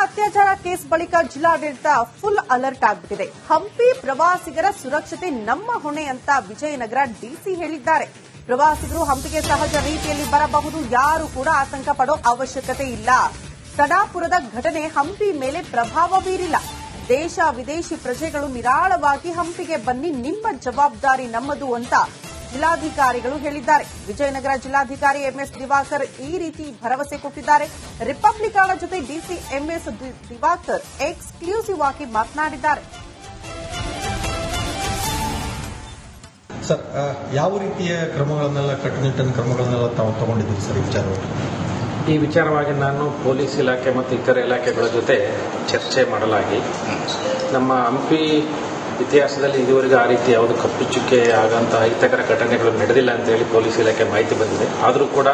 ಅತ್ಯಾಚಾರ ಕೇಸ್ ಬಳಿಕ ಜಿಲ್ಲಾಡಳಿತ ಫುಲ್ ಅಲರ್ಟ್ ಆಗಿಬಿಟ್ಟಿದೆ. ಹಂಪಿ ಪ್ರವಾಸಿಗರ ಸುರಕ್ಷತೆ ನಮ್ಮ ಹೊಣೆ ಅಂತ ವಿಜಯನಗರ ಡಿಸಿ ಹೇಳಿದ್ದಾರೆ. ಪ್ರವಾಸಿಗರು ಹಂಪಿಗೆ ಸಹಜ ರೀತಿಯಲ್ಲಿ ಬರಬಹುದು, ಯಾರು ಕೂಡ ಆತಂಕ ಪಡೋ ಅವಶ್ಯಕತೆ ಇಲ್ಲ. ಸಡಾಪುರದ ಘಟನೆ ಹಂಪಿ ಮೇಲೆ ಪ್ರಭಾವ ಬೀರಿಲ್ಲ. ದೇಶ ವಿದೇಶಿ ಪ್ರಜೆಗಳು ನಿರಾಳವಾಗಿ ಹಂಪಿಗೆ ಬನ್ನಿ, ನಿಮ್ಮ ಜವಾಬ್ದಾರಿ ನಮ್ಮದು ಅಂತ ಜಿಲ್ಲಾಧಿಕಾರಿಗಳು ಹೇಳಿದ್ದಾರೆ. ವಿಜಯನಗರ ಜಿಲ್ಲಾಧಿಕಾರಿ ಎಂಎಸ್ ದಿವಾಕರ್ ಈ ರೀತಿ ಭರವಸೆ ಕೊಟ್ಟಿದ್ದಾರೆ. ರಿಪಬ್ಲಿಕಾನ ಜೊತೆ ಡಿಸಿ ಎಂಎಸ್ ದಿವಾಕರ್ ಎಕ್ಸ್ಕ್ಲೂಸಿವ್ ಆಗಿ ಮಾತನಾಡಿದ್ದಾರೆ. ಸರ್, ಯಾವ ರೀತಿಯ ಕ್ರಮಗಳನ್ನೆಲ್ಲ ಕಟ್ಟುನಿಟ್ಟಿನ ಕ್ರಮಗಳನ್ನೆಲ್ಲ ತಾವು ತಗೊಂಡಿದ್ದೀರಿ ಸರ್? ಈ ವಿಚಾರವಾಗಿ ನಾನು ಪೊಲೀಸ್ ಇಲಾಖೆ ಮತ್ತು ಇತರ ಇಲಾಖೆಗಳ ಜೊತೆ ಚರ್ಚೆ ಮಾಡಲಾಗಿ ನಮ್ಮ ಹಂಪಿ ಇತಿಹಾಸದಲ್ಲಿ ಇದುವರೆಗೂ ಆ ರೀತಿ ಯಾವುದು ಕಪ್ಪುಚುಕ್ಕೆ ಆಗಂತ ಅಹಿತಕರ ಘಟನೆಗಳು ನಡೆದಿಲ್ಲ ಅಂತ ಹೇಳಿ ಪೊಲೀಸ್ ಇಲಾಖೆ ಮಾಹಿತಿ ಬಂದಿದೆ. ಆದರೂ ಕೂಡ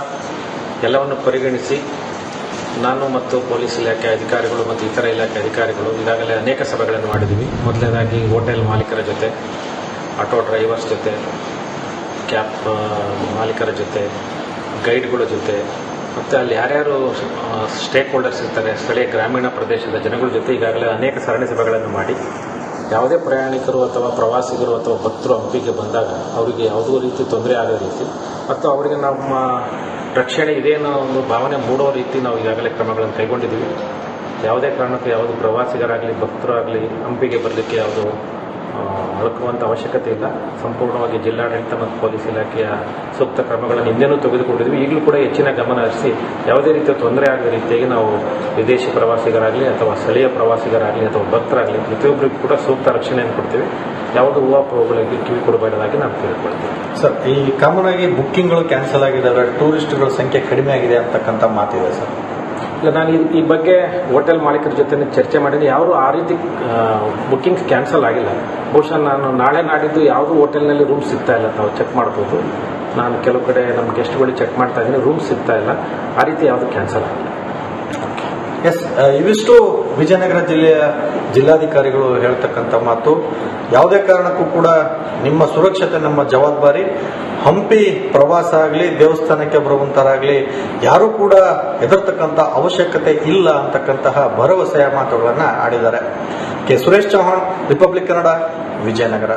ಎಲ್ಲವನ್ನು ಪರಿಗಣಿಸಿ ನಾನು ಮತ್ತು ಪೊಲೀಸ್ ಇಲಾಖೆ ಅಧಿಕಾರಿಗಳು ಮತ್ತು ಇತರ ಇಲಾಖೆ ಅಧಿಕಾರಿಗಳು ಈಗಾಗಲೇ ಅನೇಕ ಸಭೆಗಳನ್ನು ಮಾಡಿದ್ದೀವಿ. ಮೊದಲನೇದಾಗಿ ಹೋಟೆಲ್ ಮಾಲೀಕರ ಜೊತೆ, ಆಟೋ ಡ್ರೈವರ್ಸ್ ಜೊತೆ, ಕ್ಯಾಬ್ ಮಾಲೀಕರ ಜೊತೆ, ಗೈಡ್ಗಳ ಜೊತೆ ಮತ್ತು ಅಲ್ಲಿ ಯಾರ್ಯಾರು ಸ್ಟೇಕ್ ಹೋಲ್ಡರ್ಸ್ ಇರ್ತಾರೆ, ಸ್ಥಳೀಯ ಗ್ರಾಮೀಣ ಪ್ರದೇಶದ ಜನಗಳ ಜೊತೆ ಈಗಾಗಲೇ ಅನೇಕ ಸರಣಿ ಸಭೆಗಳನ್ನು ಮಾಡಿ ಯಾವುದೇ ಪ್ರಯಾಣಿಕರು ಅಥವಾ ಪ್ರವಾಸಿಗರು ಅಥವಾ ಭಕ್ತರು ಹಂಪಿಗೆ ಬಂದಾಗ ಅವರಿಗೆ ಯಾವುದೋ ರೀತಿ ತೊಂದರೆ ಆಗೋ ರೀತಿ ಮತ್ತು ಅವರಿಗೆ ನಮ್ಮ ರಕ್ಷಣೆ ಇದೇನೋ ಒಂದು ಭಾವನೆ ಮೂಡೋ ರೀತಿ ನಾವು ಈಗಾಗಲೇ ಕ್ರಮಗಳನ್ನು ಕೈಗೊಂಡಿದ್ದೀವಿ. ಯಾವುದೇ ಕಾರಣಕ್ಕೂ ಯಾವುದು ಪ್ರವಾಸಿಗರಾಗಲಿ ಭಕ್ತರಾಗಲಿ ಹಂಪಿಗೆ ಬರಲಿಕ್ಕೆ ಯಾವುದು ಅಳಕುವಂಥ ಅವಶ್ಯಕತೆ ಇಲ್ಲ. ಸಂಪೂರ್ಣವಾಗಿ ಜಿಲ್ಲಾಡಳಿತ ಮತ್ತು ಪೊಲೀಸ್ ಇಲಾಖೆಯ ಸೂಕ್ತ ಕ್ರಮಗಳನ್ನು ಹಿಂದೆನೂ ತೆಗೆದುಕೊಂಡಿದ್ವಿ. ಈಗಲೂ ಕೂಡ ಹೆಚ್ಚಿನ ಗಮನ ಹರಿಸಿ ಯಾವುದೇ ರೀತಿಯ ತೊಂದರೆ ಆಗದ ರೀತಿಯಾಗಿ ನಾವು ವಿದೇಶಿ ಪ್ರವಾಸಿಗರಾಗಲಿ ಅಥವಾ ಸ್ಥಳೀಯ ಪ್ರವಾಸಿಗರಾಗಲಿ ಅಥವಾ ಭಕ್ತರಾಗಲಿ ಪ್ರತಿಯೊಬ್ಬರಿಗೂ ಕೂಡ ಸೂಕ್ತ ರಕ್ಷಣೆಯನ್ನು ಕೊಡ್ತೀವಿ. ಯಾವುದೋ ಹೂವಾಪೋಗಳಿಗೆ ಕಿವಿ ಕೊಡಬೇಡದಾಗಿ ನಾವು ಕೇಳಿಕೊಳ್ತೀವಿ. ಸರ್, ಈ ಕಾಮನ್ ಆಗಿ ಬುಕ್ಕಿಂಗ್ಗಳು ಕ್ಯಾನ್ಸಲ್ ಆಗಿದ್ದಾವೆ, ಟೂರಿಸ್ಟ್ಗಳ ಸಂಖ್ಯೆ ಕಡಿಮೆ ಆಗಿದೆ ಅಂತಕ್ಕಂಥ ಮಾತಿದೆ ಸರ್. ಇಲ್ಲ, ನಾನು ಈ ಬಗ್ಗೆ ಹೋಟೆಲ್ ಮಾಲೀಕರ ಜೊತೆ ಚರ್ಚೆ ಮಾಡಿದ್ದೀನಿ. ಯಾರು ಆ ರೀತಿ ಬುಕ್ಕಿಂಗ್ ಕ್ಯಾನ್ಸಲ್ ಆಗಿಲ್ಲ. ಬಹುಶಃ ನಾನು ನಾಳೆ ನಾಡಿದ್ದು ಯಾವುದೂ ಹೋಟೆಲ್ನಲ್ಲಿ ರೂಮ್ ಸಿಗ್ತಾ ಇಲ್ಲ, ತಾವು ಚೆಕ್ ಮಾಡ್ಬೋದು. ನಾನು ಕೆಲವು ಕಡೆ ನಮ್ಮ ಗೆಸ್ಟ್ಗಳಿಗೆ ಚೆಕ್ ಮಾಡ್ತಾ ಇದ್ದೀನಿ, ರೂಮ್ ಸಿಗ್ತಾ ಇಲ್ಲ. ಆ ರೀತಿ ಯಾವುದು ಕ್ಯಾನ್ಸಲ್ ಆಗಿಲ್ಲ. ಎಸ್, ಇವಿಷ್ಟು ವಿಜಯನಗರ ಜಿಲ್ಲೆಯ ಜಿಲ್ಲಾಧಿಕಾರಿಗಳು ಹೇಳ್ತಕ್ಕಂಥ ಮಾತು. ಯಾವುದೇ ಕಾರಣಕ್ಕೂ ಕೂಡ ನಿಮ್ಮ ಸುರಕ್ಷತೆ ನಮ್ಮ ಜವಾಬ್ದಾರಿ. ಹಂಪಿ ಪ್ರವಾಸ ಆಗಲಿ, ದೇವಸ್ಥಾನಕ್ಕೆ ಬರುವಂತರಾಗಲಿ ಯಾರೂ ಕೂಡ ಹೆದರ್ತಕ್ಕಂಥ ಅವಶ್ಯಕತೆ ಇಲ್ಲ ಅಂತಕ್ಕಂತಹ ಭರವಸೆಯ ಮಾತುಗಳನ್ನು ಆಡಿದ್ದಾರೆ. K Suresh Chauhan, republic Kannada, Vijayanagara.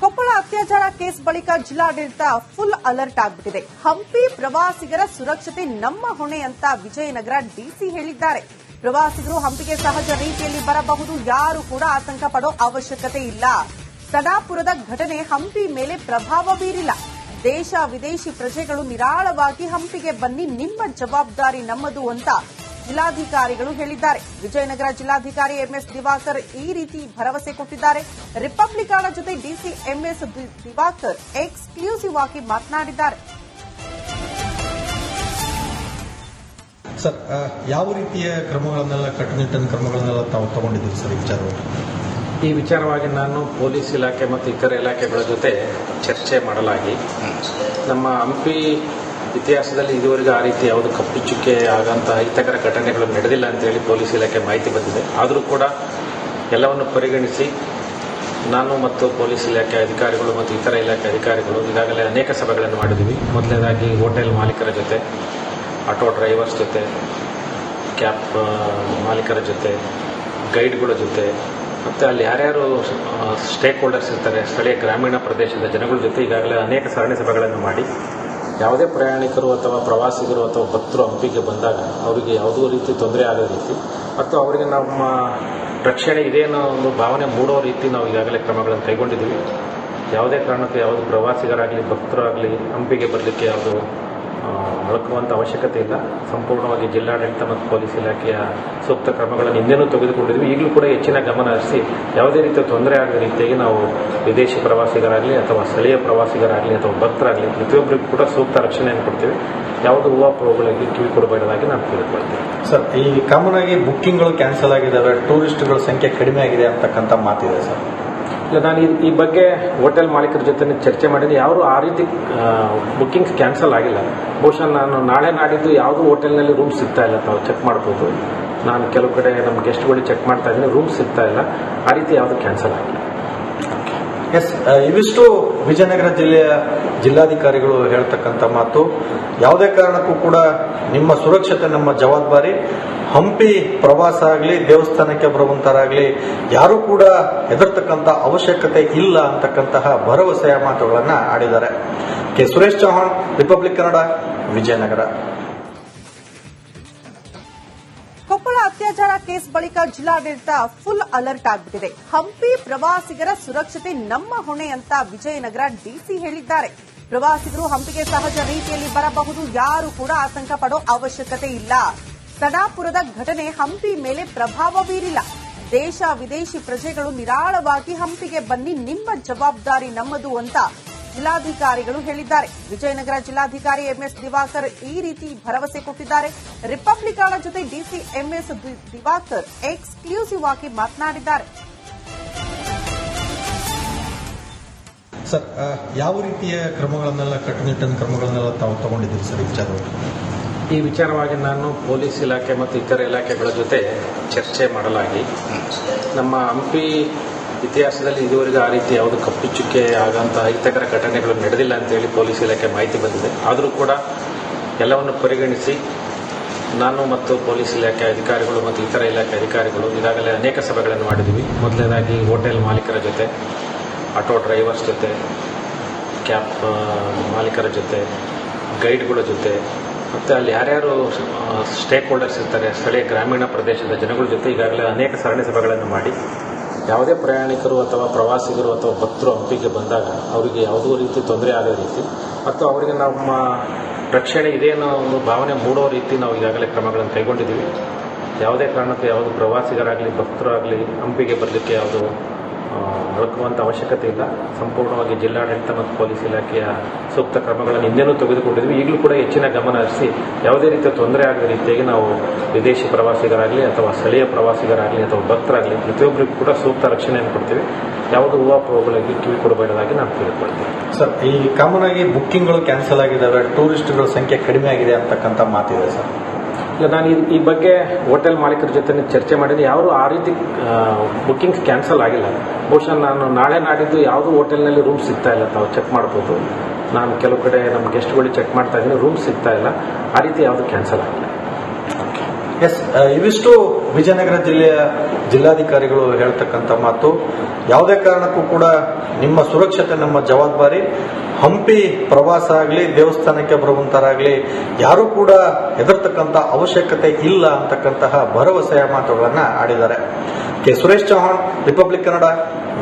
ಕೊಪ್ಪಳ ಅತ್ಯಾಚಾರ ಕೇಸ್ ಬಳಿಕ ಜಿಲ್ಲಾಡಳಿತ ಫುಲ್ ಅಲರ್ಟ್ ಆಗಿಬಿಟ್ಟಿದೆ. ಹಂಪಿ ಪ್ರವಾಸಿಗರ ಸುರಕ್ಷತೆ ನಮ್ಮ ಹೊಣೆ ಅಂತ ವಿಜಯನಗರ ಡಿಸಿ ಹೇಳಿದ್ದಾರೆ. ಪ್ರವಾಸಿಗರು ಹಂಪಿಗೆ ಸಹಜ ರೀತಿಯಲ್ಲಿ ಬರಬಹುದು, ಯಾರು ಕೂಡ ಆತಂಕ ಪಡೋ ಅವಶ್ಯಕತೆ ಇಲ್ಲ. ಸಡಾಪುರದ ಘಟನೆ ಹಂಪಿ ಮೇಲೆ ಪ್ರಭಾವ ಬೀರಿಲ್ಲ. ದೇಶ ವಿದೇಶಿ ಪ್ರಜೆಗಳು ನಿರಾಳವಾಗಿ ಹಂಪಿಗೆ ಬನ್ನಿ, ನಿಮ್ಮ ಜವಾಬ್ದಾರಿ ನಮ್ಮದು ಅಂತ ಜಿಲ್ಲಾಧಿಕಾರಿಗಳು ಹೇಳಿದ್ದಾರೆ. ವಿಜಯನಗರ ಜಿಲ್ಲಾಧಿಕಾರಿ ಎಂಎಸ್ ದಿವಾಕರ್ ಈ ರೀತಿ ಭರವಸೆ ಕೊಟ್ಟಿದ್ದಾರೆ. ರಿಪಬ್ಲಿಕಾನ ಜೊತೆ ಡಿಸಿ ಎಂಎಸ್ ದಿವಾಕರ್ ಎಕ್ಸ್ಕ್ಲೂಸಿವ್ ಆಗಿ ಮಾತನಾಡಿದ್ದಾರೆ. ಸರ್, ಯಾವ ರೀತಿಯ ಕ್ರಮಗಳನ್ನೆಲ್ಲ ಕಟ್ಟುನಿಟ್ಟಿನ ಕ್ರಮಗಳನ್ನೆಲ್ಲ ತಾವು ತಗೊಂಡಿದ್ದೀರಿ ಸರ್? ಈ ವಿಚಾರವಾಗಿ ನಾನು ಪೊಲೀಸ್ ಇಲಾಖೆ ಮತ್ತು ಇತರ ಇಲಾಖೆಗಳ ಜೊತೆ ಚರ್ಚೆ ಮಾಡಲಾಗಿ ನಮ್ಮ ಹಂಪಿ ಇತಿಹಾಸದಲ್ಲಿ ಇದುವರೆಗೂ ಆ ರೀತಿ ಯಾವುದು ಕಪ್ಪುಚುಕ್ಕೆ ಆಗಂತ ಅಹಿತಕರ ಘಟನೆಗಳು ನಡೆದಿಲ್ಲ ಅಂತ ಹೇಳಿ ಪೊಲೀಸ್ ಇಲಾಖೆ ಮಾಹಿತಿ ಬಂದಿದೆ. ಆದರೂ ಕೂಡ ಎಲ್ಲವನ್ನು ಪರಿಗಣಿಸಿ ನಾನು ಮತ್ತು ಪೊಲೀಸ್ ಇಲಾಖೆ ಅಧಿಕಾರಿಗಳು ಮತ್ತು ಇತರ ಇಲಾಖೆ ಅಧಿಕಾರಿಗಳು ಈಗಾಗಲೇ ಅನೇಕ ಸಭೆಗಳನ್ನು ಮಾಡಿದ್ದೀವಿ. ಮೊದಲನೇದಾಗಿ ಹೋಟೆಲ್ ಮಾಲೀಕರ ಜೊತೆ, ಆಟೋ ಡ್ರೈವರ್ಸ್ ಜೊತೆ, ಕ್ಯಾಬ್ ಮಾಲೀಕರ ಜೊತೆ, ಗೈಡ್ಗಳ ಜೊತೆ ಮತ್ತು ಅಲ್ಲಿ ಯಾರ್ಯಾರು ಸ್ಟೇಕ್ ಹೋಲ್ಡರ್ಸ್ ಇರ್ತಾರೆ, ಸ್ಥಳೀಯ ಗ್ರಾಮೀಣ ಪ್ರದೇಶದ ಜನಗಳ ಜೊತೆ ಈಗಾಗಲೇ ಅನೇಕ ಸರಣಿ ಸಭೆಗಳನ್ನು ಮಾಡಿ ಯಾವುದೇ ಪ್ರಯಾಣಿಕರು ಅಥವಾ ಪ್ರವಾಸಿಗರು ಅಥವಾ ಭಕ್ತರು ಹಂಪಿಗೆ ಬಂದಾಗ ಅವರಿಗೆ ಯಾವುದೋ ರೀತಿ ತೊಂದರೆ ಆಗೋ ರೀತಿ ಮತ್ತು ಅವರಿಗೆ ನಮ್ಮ ರಕ್ಷಣೆ ಇದೇನೋ ಒಂದು ಭಾವನೆ ಮೂಡೋ ರೀತಿ ನಾವು ಈಗಾಗಲೇ ಕ್ರಮಗಳನ್ನು ಕೈಗೊಂಡಿದ್ದೀವಿ. ಯಾವುದೇ ಕಾರಣಕ್ಕೂ ಯಾವುದು ಪ್ರವಾಸಿಗರಾಗಲಿ ಭಕ್ತರಾಗಲಿ ಹಂಪಿಗೆ ಬರಲಿಕ್ಕೆ ಯಾವುದು ಅಳಕುವಂಥ ಅವಶ್ಯಕತೆ ಇಲ್ಲ. ಸಂಪೂರ್ಣವಾಗಿ ಜಿಲ್ಲಾಡಳಿತ ಮತ್ತು ಪೊಲೀಸ್ ಇಲಾಖೆಯ ಸೂಕ್ತ ಕ್ರಮಗಳನ್ನು ಹಿಂದೆನೂ ತೆಗೆದುಕೊಂಡಿದ್ವಿ. ಈಗಲೂ ಕೂಡ ಹೆಚ್ಚಿನ ಗಮನ ಹರಿಸಿ ಯಾವುದೇ ರೀತಿಯ ತೊಂದರೆ ಆಗದ ರೀತಿಯಾಗಿ ನಾವು ವಿದೇಶಿ ಪ್ರವಾಸಿಗರಾಗಲಿ ಅಥವಾ ಸ್ಥಳೀಯ ಪ್ರವಾಸಿಗರಾಗಲಿ ಅಥವಾ ಭಕ್ತರಾಗಲಿ ಪ್ರತಿಯೊಬ್ಬರಿಗೂ ಕೂಡ ಸೂಕ್ತ ರಕ್ಷಣೆಯನ್ನು ಕೊಡ್ತೀವಿ. ಯಾವುದೋ ಹೂವಾಪೋಗಳಿಗೆ ಕಿವಿ ಕೊಡಬೇಡದಾಗಿ ನಾವು ಕೇಳಿಕೊಳ್ತೀವಿ. ಸರ್, ಈ ಕಾಮನ್ ಆಗಿ ಬುಕ್ಕಿಂಗ್ಗಳು ಕ್ಯಾನ್ಸಲ್ ಆಗಿದ್ದಾವೆ, ಟೂರಿಸ್ಟ್ಗಳ ಸಂಖ್ಯೆ ಕಡಿಮೆ ಆಗಿದೆ ಅಂತಕ್ಕಂಥ ಮಾತಿದೆ ಸರ್. ಇಲ್ಲ, ನಾನು ಈ ಬಗ್ಗೆ ಹೋಟೆಲ್ ಮಾಲೀಕರ ಜೊತೆ ಚರ್ಚೆ ಮಾಡಿದ್ದೀನಿ. ಯಾರು ಆ ರೀತಿ ಬುಕ್ಕಿಂಗ್ ಕ್ಯಾನ್ಸಲ್ ಆಗಿಲ್ಲ. ಬಹುಶಃ ನಾನು ನಾಳೆ ನಾಡಿದ್ದು ಯಾವುದೂ ಹೋಟೆಲ್ನಲ್ಲಿ ರೂಮ್ ಸಿಗ್ತಾ ಇಲ್ಲ, ತಾವು ಚೆಕ್ ಮಾಡ್ಬೋದು. ನಾನು ಕೆಲವು ಕಡೆ ನಮ್ಮ ಗೆಸ್ಟ್ಗಳಿಗೆ ಚೆಕ್ ಮಾಡ್ತಾ ಇದ್ದೀನಿ, ರೂಮ್ ಸಿಗ್ತಾ ಇಲ್ಲ. ಆ ರೀತಿ ಯಾವುದು ಕ್ಯಾನ್ಸಲ್ ಆಗಿಲ್ಲ. ಎಸ್, ಇವಿಷ್ಟು ವಿಜಯನಗರ ಜಿಲ್ಲೆಯ ಜಿಲ್ಲಾಧಿಕಾರಿಗಳು ಹೇಳ್ತಕ್ಕಂಥ ಮಾತು. ಯಾವುದೇ ಕಾರಣಕ್ಕೂ ಕೂಡ ನಿಮ್ಮ ಸುರಕ್ಷತೆ ನಮ್ಮ ಜವಾಬ್ದಾರಿ. ಹಂಪಿ ಪ್ರವಾಸ ಆಗಲಿ, ದೇವಸ್ಥಾನಕ್ಕೆ ಬರುವಂತರಾಗಲಿ ಯಾರೂ ಕೂಡ ಹೆದರ್ತಕ್ಕಂಥ ಅವಶ್ಯಕತೆ ಇಲ್ಲ ಅಂತಕ್ಕಂತಹ ಭರವಸೆಯ ಮಾತುಗಳನ್ನ ಆಡಿದ್ದಾರೆ. K Suresh Chauhan, republic Kannada, Vijayanagara. ಕೊಪ್ಪಳ ಅತ್ಯಾಚಾರ ಕೇಸ್ ಬಳಿಕ ಜಿಲ್ಲಾಡಳಿತ ಫುಲ್ ಅಲರ್ಟ್ ಆಗಿಬಿಟ್ಟಿದೆ. ಹಂಪಿ ಪ್ರವಾಸಿಗರ ಸುರಕ್ಷತೆ ನಮ್ಮ ಹೊಣೆ ಅಂತ ವಿಜಯನಗರ ಡಿಸಿ ಹೇಳಿದ್ದಾರೆ. ಪ್ರವಾಸಿಗರು ಹಂಪಿಗೆ ಸಹಜ ರೀತಿಯಲ್ಲಿ ಬರಬಹುದು, ಯಾರು ಕೂಡ ಆತಂಕ ಪಡೋ ಅವಶ್ಯಕತೆ ಇಲ್ಲ. ಸಡಾಪುರದ ಘಟನೆ ಹಂಪಿ ಮೇಲೆ ಪ್ರಭಾವ ಬೀರಿಲ್ಲ. ದೇಶ ವಿದೇಶಿ ಪ್ರಜೆಗಳು ನಿರಾಳವಾಗಿ ಹಂಪಿಗೆ ಬನ್ನಿ, ನಿಮ್ಮ ಜವಾಬ್ದಾರಿ ನಮ್ಮದು ಅಂತ ಜಿಲ್ಲಾಧಿಕಾರಿಗಳು ಹೇಳಿದ್ದಾರೆ. ವಿಜಯನಗರ ಜಿಲ್ಲಾಧಿಕಾರಿ ಎಂಎಸ್ ದಿವಾಕರ್ ಈ ರೀತಿ ಭರವಸೆ ಕೊಟ್ಟಿದ್ದಾರೆ. ರಿಪಬ್ಲಿಕ್ ಕನ್ನಡ ಜೊತೆ ಡಿಸಿ ಎಂಎಸ್ ದಿವಾಕರ್ ಎಕ್ಸ್ಕ್ಲೂಸಿವ್ ಆಗಿ ಮಾತನಾಡಿದ್ದಾರೆ. ಸರ್, ಯಾವ ರೀತಿಯ ಕ್ರಮಗಳನ್ನೆಲ್ಲ, ಕಟ್ಟುನಿಟ್ಟಿನ ಕ್ರಮಗಳನ್ನೆಲ್ಲ ತಾವು ತಗೊಂಡಿದ್ದೀರಿ ಸರ್ ಈ ವಿಚಾರವಾಗಿ? ಈ ವಿಚಾರವಾಗಿ ನಾನು ಪೊಲೀಸ್ ಇಲಾಖೆ ಮತ್ತು ಇತರ ಇಲಾಖೆಗಳ ಜೊತೆ ಚರ್ಚೆ ಮಾಡಲಾಗಿ ನಮ್ಮ ಹಂಪಿ ಇತಿಹಾಸದಲ್ಲಿ ಇದುವರೆಗೂ ಆ ರೀತಿ ಯಾವುದು ಕಪ್ಪುಚುಕ್ಕೆ ಆಗಂತಹ ಅಹಿತಕರ ಘಟನೆಗಳು ನಡೆದಿಲ್ಲ ಅಂತೇಳಿ ಪೊಲೀಸ್ ಇಲಾಖೆ ಮಾಹಿತಿ ಬಂದಿದೆ. ಆದರೂ ಕೂಡ ಎಲ್ಲವನ್ನು ಪರಿಗಣಿಸಿ ನಾನು ಮತ್ತು ಪೊಲೀಸ್ ಇಲಾಖೆ ಅಧಿಕಾರಿಗಳು ಮತ್ತು ಇತರ ಇಲಾಖೆ ಅಧಿಕಾರಿಗಳು ಈಗಾಗಲೇ ಅನೇಕ ಸಭೆಗಳನ್ನು ಮಾಡಿದ್ದೀವಿ. ಮೊದಲನೇದಾಗಿ ಹೋಟೆಲ್ ಮಾಲೀಕರ ಜೊತೆ, ಆಟೋ ಡ್ರೈವರ್ಸ್ ಜೊತೆ, ಕ್ಯಾಬ್ ಮಾಲೀಕರ ಜೊತೆ, ಗೈಡ್ಗಳ ಜೊತೆ, ಮತ್ತು ಅಲ್ಲಿ ಯಾರ್ಯಾರು ಸ್ಟೇಕ್ ಹೋಲ್ಡರ್ಸ್ ಇರ್ತಾರೆ, ಸ್ಥಳೀಯ ಗ್ರಾಮೀಣ ಪ್ರದೇಶದ ಜನಗಳ ಜೊತೆ ಈಗಾಗಲೇ ಅನೇಕ ಸರಣಿ ಸಭೆಗಳನ್ನು ಮಾಡಿ ಯಾವುದೇ ಪ್ರಯಾಣಿಕರು ಅಥವಾ ಪ್ರವಾಸಿಗರು ಅಥವಾ ಭಕ್ತರು ಹಂಪಿಗೆ ಬಂದಾಗ ಅವರಿಗೆ ಯಾವುದೋ ರೀತಿ ತೊಂದರೆ ಆಗೋ ರೀತಿ ಮತ್ತು ಅವರಿಗೆ ನಮ್ಮ ರಕ್ಷಣೆ ಇದೆ ಅನ್ನೋ ಒಂದು ಭಾವನೆ ಮೂಡೋ ರೀತಿ ನಾವು ಈಗಾಗಲೇ ಕ್ರಮಗಳನ್ನು ಕೈಗೊಂಡಿದ್ದೀವಿ. ಯಾವುದೇ ಕಾರಣಕ್ಕೂ ಯಾವುದು ಪ್ರವಾಸಿಗರಾಗಲಿ ಭಕ್ತರಾಗಲಿ ಹಂಪಿಗೆ ಬರಲಿಕ್ಕೆ ಯಾವುದು ಹುಡುಕುವಂಥ ಅವಶ್ಯಕತೆ ಇಲ್ಲ. ಸಂಪೂರ್ಣವಾಗಿ ಜಿಲ್ಲಾಡಳಿತ ಮತ್ತು ಪೊಲೀಸ್ ಇಲಾಖೆಯ ಸೂಕ್ತ ಕ್ರಮಗಳನ್ನು ಹಿಂದೆನೂ ತೆಗೆದುಕೊಂಡಿದ್ವಿ. ಈಗಲೂ ಕೂಡ ಹೆಚ್ಚಿನ ಗಮನ ಹರಿಸಿ ಯಾವುದೇ ರೀತಿಯ ತೊಂದರೆ ಆಗದ ರೀತಿಯಾಗಿ ನಾವು ವಿದೇಶಿ ಪ್ರವಾಸಿಗರಾಗಲಿ ಅಥವಾ ಸ್ಥಳೀಯ ಪ್ರವಾಸಿಗರಾಗಲಿ ಅಥವಾ ಭಕ್ತರಾಗಲಿ ಪ್ರತಿಯೊಬ್ಬರಿಗೂ ಕೂಡ ಸೂಕ್ತ ರಕ್ಷಣೆಯನ್ನು ಕೊಡ್ತೀವಿ. ಯಾವುದು ಹೂವಾಪೋಗಳಿಗೆ ಕಿವಿ ಕೊಡಬೇಡದಾಗಿ ನಾನು ತಿಳ್ಕೊಳ್ತೀವಿ. ಸರ್, ಈ ಕಾಮನ್ ಆಗಿ ಬುಕ್ಕಿಂಗ್ಗಳು ಕ್ಯಾನ್ಸಲ್ ಆಗಿದ್ದಾವೆ, ಟೂರಿಸ್ಟ್ಗಳ ಸಂಖ್ಯೆ ಕಡಿಮೆ ಆಗಿದೆ ಅಂತಕ್ಕಂಥ ಮಾತಿದೆ ಸರ್. ಇಲ್ಲ, ನಾನು ಈ ಬಗ್ಗೆ ಹೋಟೆಲ್ ಮಾಲೀಕರ ಜೊತೆ ಚರ್ಚೆ ಮಾಡಿದ್ರೆ ಯಾರು ಆ ರೀತಿ ಬುಕ್ಕಿಂಗ್ಸ್ ಕ್ಯಾನ್ಸಲ್ ಆಗಿಲ್ಲ. ಬಹುಶಃ ನಾನು ನಾಳೆ ನಾಡಿದ್ದು ಯಾವುದೂ ಹೋಟೆಲ್ನಲ್ಲಿ ರೂಮ್ ಸಿಗ್ತಾ ಇಲ್ಲ, ತಾವು ಚೆಕ್ ಮಾಡ್ಬೋದು. ನಾನು ಕೆಲವು ಕಡೆ ನಮ್ಮ ಗೆಸ್ಟ್ಗಳಿಗೆ ಚೆಕ್ ಮಾಡ್ತಾ ಇದ್ದೀನಿ, ರೂಮ್ ಸಿಗ್ತಾ ಇಲ್ಲ. ಆ ರೀತಿ ಯಾವುದು ಕ್ಯಾನ್ಸಲ್ ಆಗಿಲ್ಲ. ಎಸ್, ಇವಿಷ್ಟು ವಿಜಯನಗರ ಜಿಲ್ಲೆಯ ಜಿಲ್ಲಾಧಿಕಾರಿಗಳು ಹೇಳ್ತಕ್ಕಂಥ ಮಾತು. ಯಾವುದೇ ಕಾರಣಕ್ಕೂ ಕೂಡ ನಿಮ್ಮ ಸುರಕ್ಷತೆ ನಮ್ಮ ಜವಾಬ್ದಾರಿ. ಹಂಪಿ ಪ್ರವಾಸ ಆಗಲಿ, ದೇವಸ್ಥಾನಕ್ಕೆ ಬರುವಂತರಾಗಲಿ ಯಾರೂ ಕೂಡ ಹೆದರ್ತಕ್ಕಂಥ ಅವಶ್ಯಕತೆ ಇಲ್ಲ ಅಂತಕ್ಕಂತಹ ಭರವಸೆಯ ಮಾತುಗಳನ್ನ ಆಡಿದ್ದಾರೆ. K Suresh Chauhan, republic Kannada,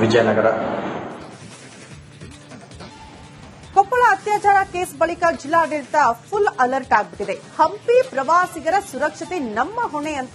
Vijayanagara. ಕೊಪ್ಪಳ ಅತ್ಯಾಚಾರ ಕೇಸ್ ಬಳಿಕ ಜಿಲ್ಲಾಡಳಿತ ಫುಲ್ ಅಲರ್ಟ್ ಆಗಿಬಿಟ್ಟಿದೆ. ಹಂಪಿ ಪ್ರವಾಸಿಗರ ಸುರಕ್ಷತೆ ನಮ್ಮ ಹೊಣೆ ಅಂತ